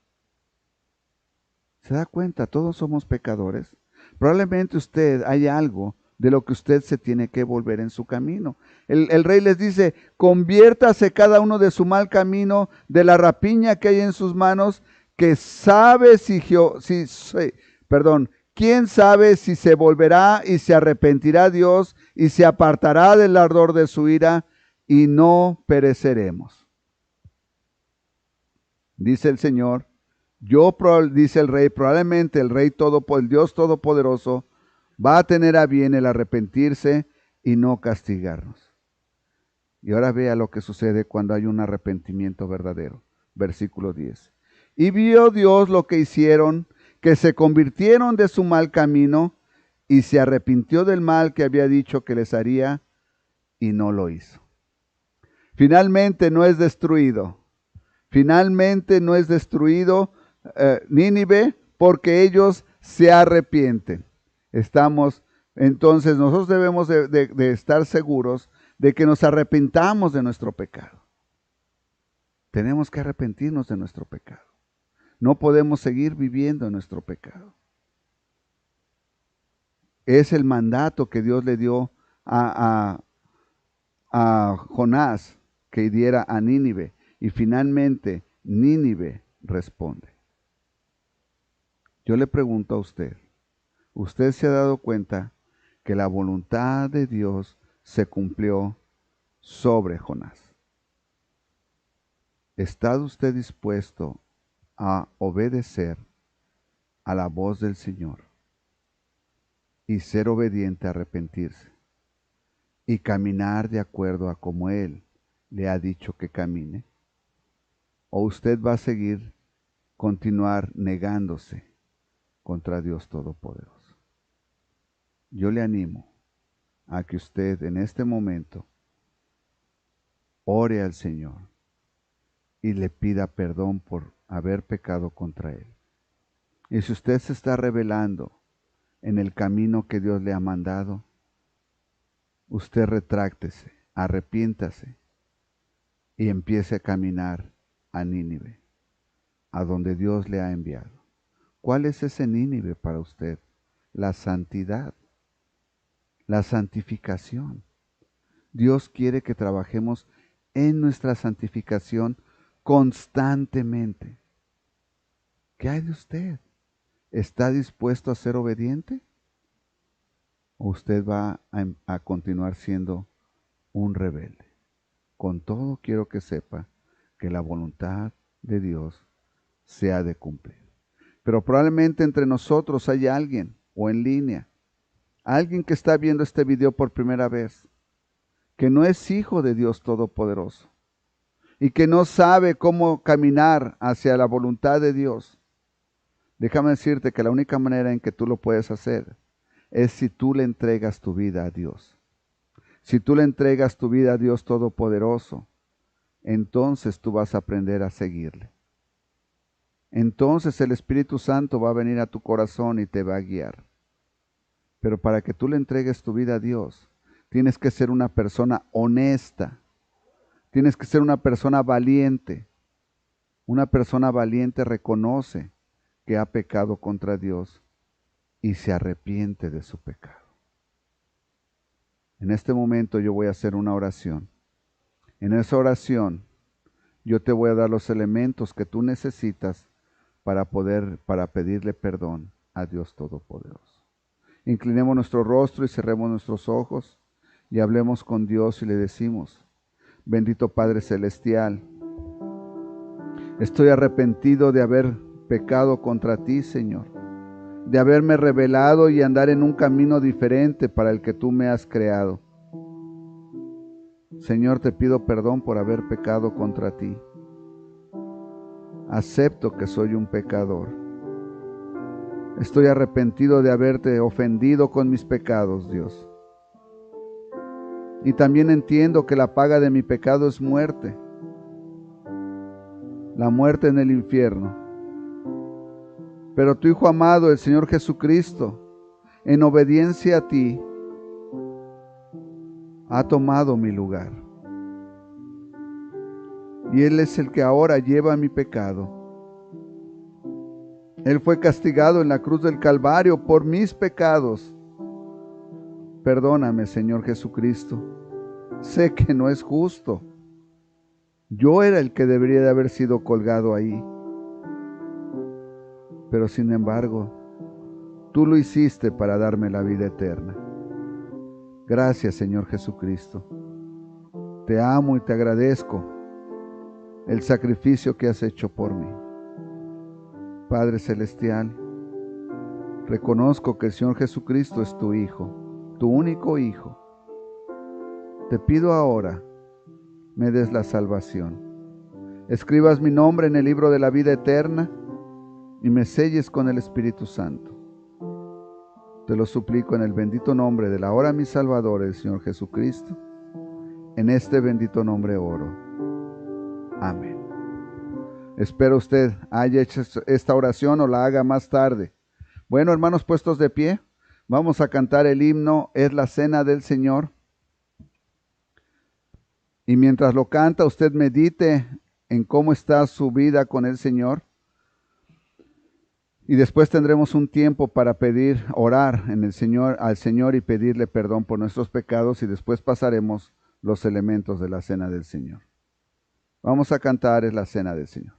¿Se da cuenta? Todos somos pecadores. Probablemente usted hay algo de lo que usted se tiene que volver en su camino. El rey les dice, conviértase cada uno de su mal camino, de la rapiña que hay en sus manos, que sabe quién sabe si se volverá y se arrepentirá Dios y se apartará del ardor de su ira y no pereceremos. Dice el Señor, dice el rey, probablemente el Dios Todopoderoso, va a tener a bien el arrepentirse y no castigarnos. Y ahora vea lo que sucede cuando hay un arrepentimiento verdadero. Versículo 10. Y vio Dios lo que hicieron, que se convirtieron de su mal camino y se arrepintió del mal que había dicho que les haría y no lo hizo. Finalmente no es destruido. Finalmente no es destruido Nínive porque ellos se arrepienten. Entonces nosotros debemos de estar seguros de que nos arrepintamos de nuestro pecado. Tenemos que arrepentirnos de nuestro pecado. No podemos seguir viviendo en nuestro pecado. Es el mandato que Dios le dio a Jonás que hiriera a Nínive. Y finalmente Nínive responde. Yo le pregunto a usted, ¿usted se ha dado cuenta que la voluntad de Dios se cumplió sobre Jonás? ¿Está usted dispuesto a obedecer a la voz del Señor y ser obediente a arrepentirse y caminar de acuerdo a como Él le ha dicho que camine? ¿O usted va a continuar negándose contra Dios Todopoderoso? Yo le animo a que usted en este momento ore al Señor y le pida perdón por haber pecado contra Él. Y si usted se está rebelando en el camino que Dios le ha mandado, usted retráctese, arrepiéntase y empiece a caminar a Nínive, a donde Dios le ha enviado. ¿Cuál es ese Nínive para usted? La santidad, la santificación. Dios quiere que trabajemos en nuestra santificación constantemente. ¿Qué hay de usted? ¿Está dispuesto a ser obediente? ¿O usted va a continuar siendo un rebelde? Con todo quiero que sepa que la voluntad de Dios se ha de cumplir. Pero probablemente entre nosotros hay alguien, o en línea, alguien que está viendo este video por primera vez, que no es hijo de Dios Todopoderoso y que no sabe cómo caminar hacia la voluntad de Dios. Déjame decirte que la única manera en que tú lo puedes hacer es si tú le entregas tu vida a Dios. Si tú le entregas tu vida a Dios Todopoderoso, entonces tú vas a aprender a seguirle. Entonces el Espíritu Santo va a venir a tu corazón y te va a guiar. Pero para que tú le entregues tu vida a Dios, tienes que ser una persona honesta. Tienes que ser una persona valiente. Una persona valiente reconoce que ha pecado contra Dios y se arrepiente de su pecado. En este momento yo voy a hacer una oración. En esa oración yo te voy a dar los elementos que tú necesitas para pedirle perdón a Dios Todopoderoso. Inclinemos nuestro rostro y cerremos nuestros ojos y hablemos con Dios y le decimos: bendito Padre Celestial, estoy arrepentido de haber pecado contra ti, Señor, de haberme rebelado y andar en un camino diferente para el que tú me has creado. Señor, te pido perdón por haber pecado contra ti. Acepto que soy un pecador. Estoy arrepentido de haberte ofendido con mis pecados, Dios. Y también entiendo que la paga de mi pecado es muerte. La muerte en el infierno. Pero tu Hijo amado, el Señor Jesucristo, en obediencia a ti, ha tomado mi lugar. Y Él es el que ahora lleva mi pecado. Él fue castigado en la cruz del Calvario por mis pecados. Perdóname, Señor Jesucristo. Sé que no es justo. Yo era el que debería de haber sido colgado ahí. Pero sin embargo, tú lo hiciste para darme la vida eterna. Gracias, Señor Jesucristo. Te amo y te agradezco el sacrificio que has hecho por mí. Padre Celestial, reconozco que el Señor Jesucristo es tu Hijo, tu único Hijo. Te pido ahora, me des la salvación. Escribas mi nombre en el libro de la vida eterna y me selles con el Espíritu Santo. Te lo suplico en el bendito nombre de la hora mi Salvador, el Señor Jesucristo. En este bendito nombre oro. Amén. Espero usted haya hecho esta oración o la haga más tarde. Bueno, hermanos, puestos de pie, vamos a cantar el himno, es la cena del Señor. Y mientras lo canta, usted medite en cómo está su vida con el Señor. Y después tendremos un tiempo para orar en el Señor, al Señor y pedirle perdón por nuestros pecados, y después pasaremos los elementos de la cena del Señor. Vamos a cantar, es la cena del Señor.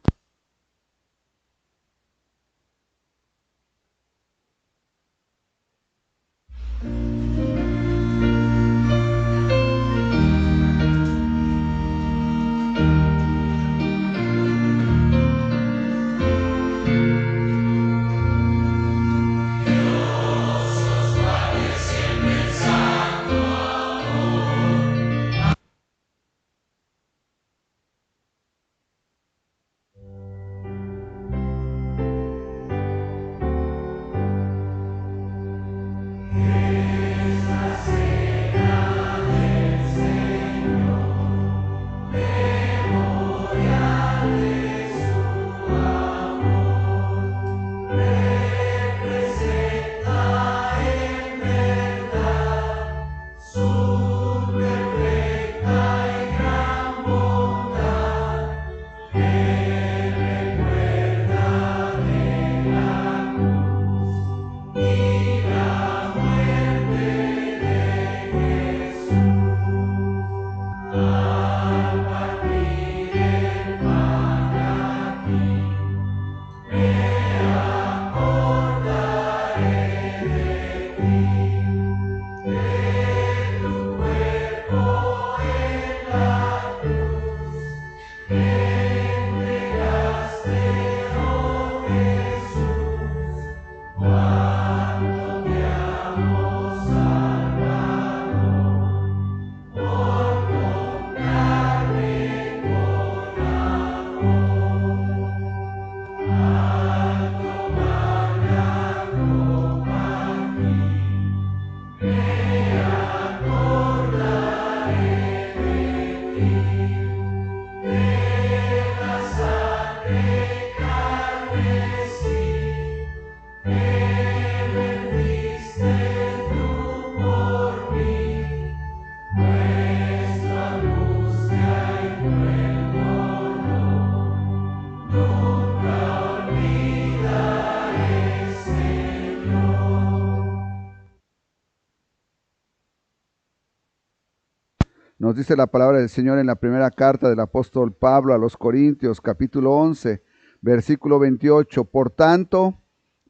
Nos dice la palabra del Señor en la primera carta del apóstol Pablo a los Corintios, capítulo 11, versículo 28. Por tanto,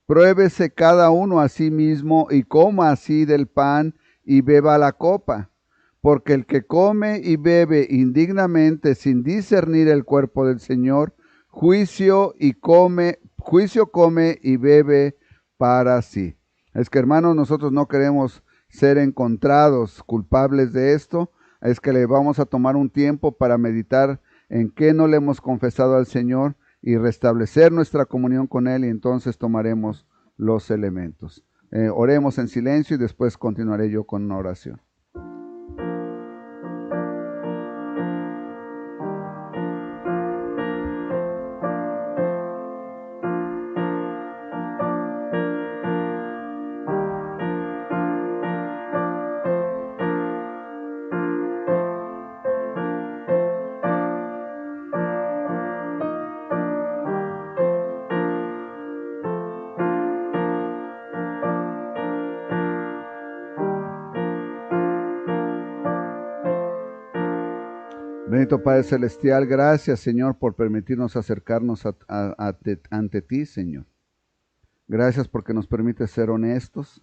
pruébese cada uno a sí mismo y coma así del pan y beba la copa. Porque el que come y bebe indignamente sin discernir el cuerpo del Señor, juicio come y bebe para sí. Es que, hermanos, nosotros no queremos ser encontrados culpables de esto. Es que le vamos a tomar un tiempo para meditar en qué no le hemos confesado al Señor y restablecer nuestra comunión con Él, y entonces tomaremos los elementos. Oremos en silencio y después continuaré yo con una oración. Bendito Padre Celestial, gracias, Señor, por permitirnos acercarnos ante ti, Señor. Gracias porque nos permite ser honestos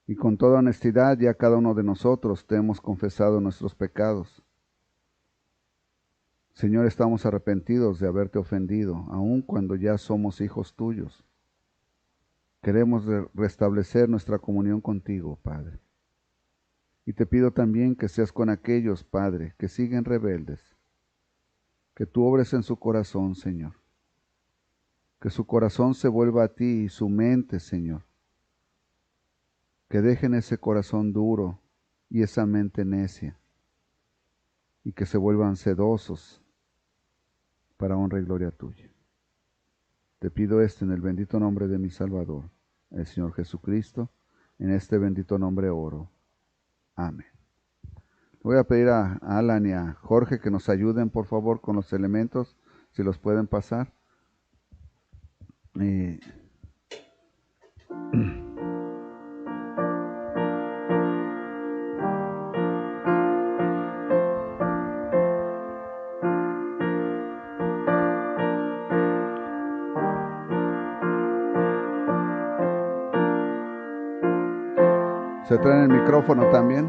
y con toda honestidad ya cada uno de nosotros te hemos confesado nuestros pecados. Señor, estamos arrepentidos de haberte ofendido, aun cuando ya somos hijos tuyos. Queremos restablecer nuestra comunión contigo, Padre. Y te pido también que seas con aquellos, Padre, que siguen rebeldes, que tú obres en su corazón, Señor, que su corazón se vuelva a ti y su mente, Señor, que dejen ese corazón duro y esa mente necia, y que se vuelvan sedosos para honra y gloria tuya. Te pido esto en el bendito nombre de mi Salvador, el Señor Jesucristo. En este bendito nombre oro. Amén. Voy a pedir a Alan y a Jorge que nos ayuden, por favor, con los elementos, si los pueden pasar. ¿Se traen el micrófono también?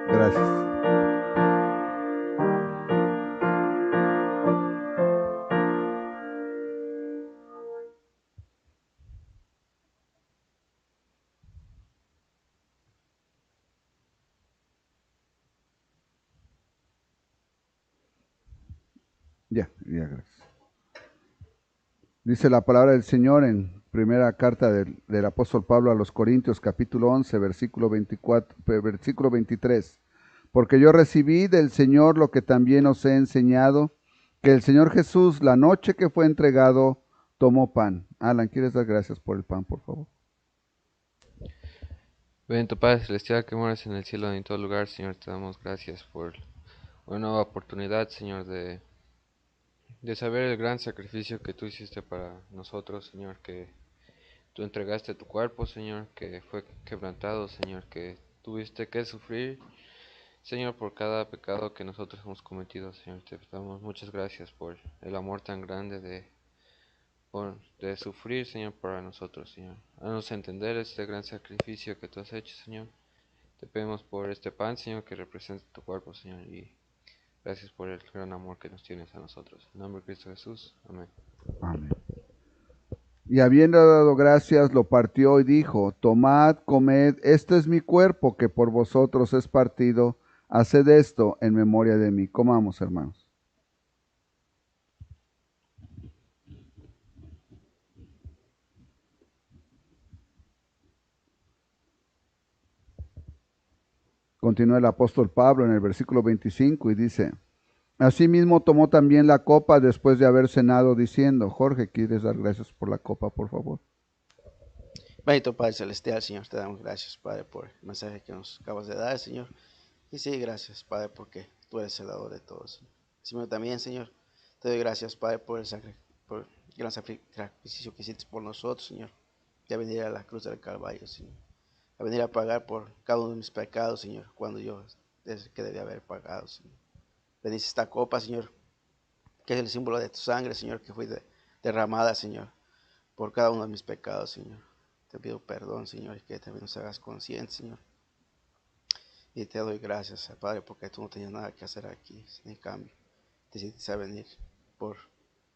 Gracias. Ya, gracias. Dice la palabra del Señor en primera carta del apóstol Pablo a los Corintios, capítulo 11, versículo 23. Porque yo recibí del Señor lo que también os he enseñado, que el Señor Jesús, la noche que fue entregado, tomó pan. Alan, ¿quieres dar gracias por el pan, por favor? Bendito Padre Celestial que moras en el cielo y en todo lugar, Señor, te damos gracias por una nueva oportunidad, Señor, de saber el gran sacrificio que tú hiciste para nosotros, Señor, que tú entregaste tu cuerpo, Señor, que fue quebrantado, Señor, que tuviste que sufrir, Señor, por cada pecado que nosotros hemos cometido, Señor. Te damos muchas gracias por el amor tan grande de sufrir, Señor, para nosotros, Señor. Haznos entender este gran sacrificio que tú has hecho, Señor. Te pedimos por este pan, Señor, que representa tu cuerpo, Señor, y gracias por el gran amor que nos tienes a nosotros. En nombre de Cristo Jesús. Amén. Amén. Y habiendo dado gracias, lo partió y dijo: tomad, comed, este es mi cuerpo que por vosotros es partido. Haced esto en memoria de mí. Comamos, hermanos. Continúa el apóstol Pablo en el versículo 25 y dice: asimismo tomó también la copa después de haber cenado, diciendo. Jorge, ¿quieres dar gracias por la copa, por favor? Bendito Padre Celestial, Señor, te damos gracias, Padre, por el mensaje que nos acabas de dar, Señor. Y sí, gracias, Padre, porque tú eres el dador de todos. Señor, también, Señor, te doy gracias, Padre, por el gran sacrificio que hiciste por nosotros, Señor. De venir a la cruz del Calvario, Señor. A venir a pagar por cada uno de mis pecados, Señor, cuando yo que debía haber pagado, Señor. Bendice esta copa, Señor, que es el símbolo de tu sangre, Señor, que fue derramada, Señor, por cada uno de mis pecados, Señor. Te pido perdón, Señor, y que también nos hagas conscientes, Señor. Y te doy gracias, Padre, porque tú no tenías nada que hacer aquí. En cambio, decidiste venir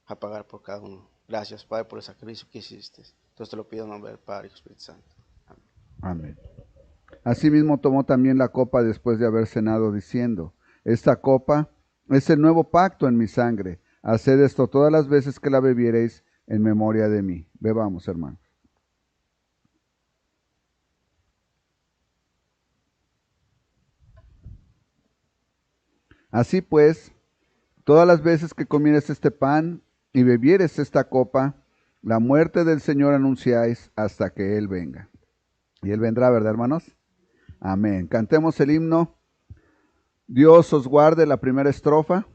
a pagar por cada uno. Gracias, Padre, por el sacrificio que hiciste. Entonces te lo pido en nombre del Padre y del Espíritu Santo. Amén. Amén. Asimismo tomó también la copa después de haber cenado, diciendo: esta copa es el nuevo pacto en mi sangre. Haced esto todas las veces que la bebiereis en memoria de mí. Bebamos, hermanos. Así pues, todas las veces que comieres este pan y bebieres esta copa, la muerte del Señor anunciáis hasta que Él venga. Y Él vendrá, ¿verdad, hermanos? Amén. Cantemos el himno Dios os guarde, la primera estrofa.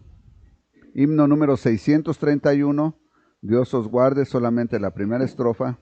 Himno número 631. Dios os guarde, solamente la primera estrofa.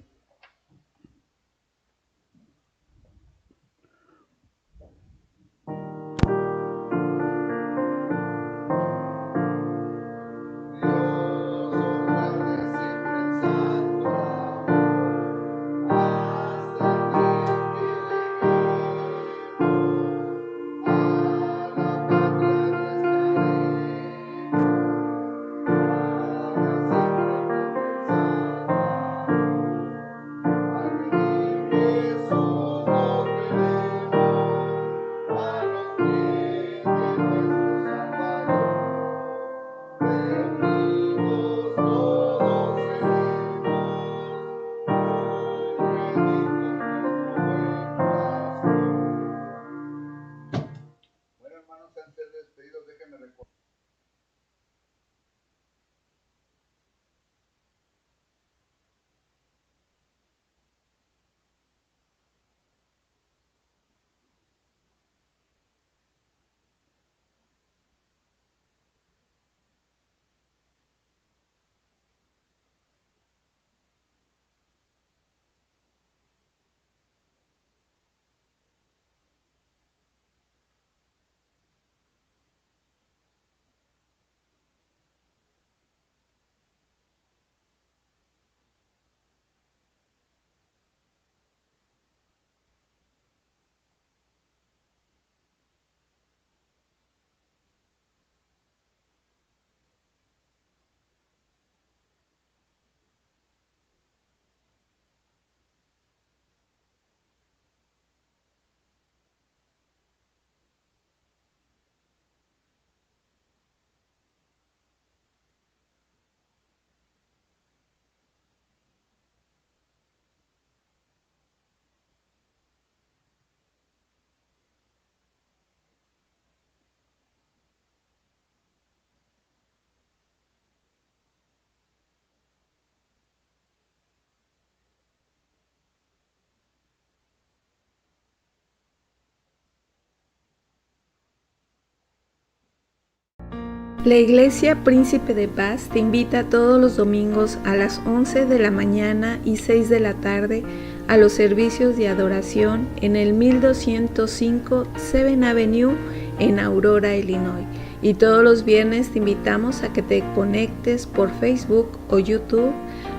La Iglesia Príncipe de Paz te invita todos los domingos a las 11 de la mañana y 6 de la tarde a los servicios de adoración en el 1205 7th Avenue en Aurora, Illinois. Y todos los viernes te invitamos a que te conectes por Facebook o YouTube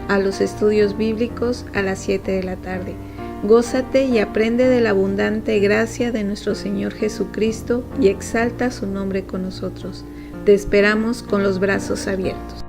a los estudios bíblicos a las 7 de la tarde. Gózate y aprende de la abundante gracia de nuestro Señor Jesucristo y exalta su nombre con nosotros. Te esperamos con los brazos abiertos.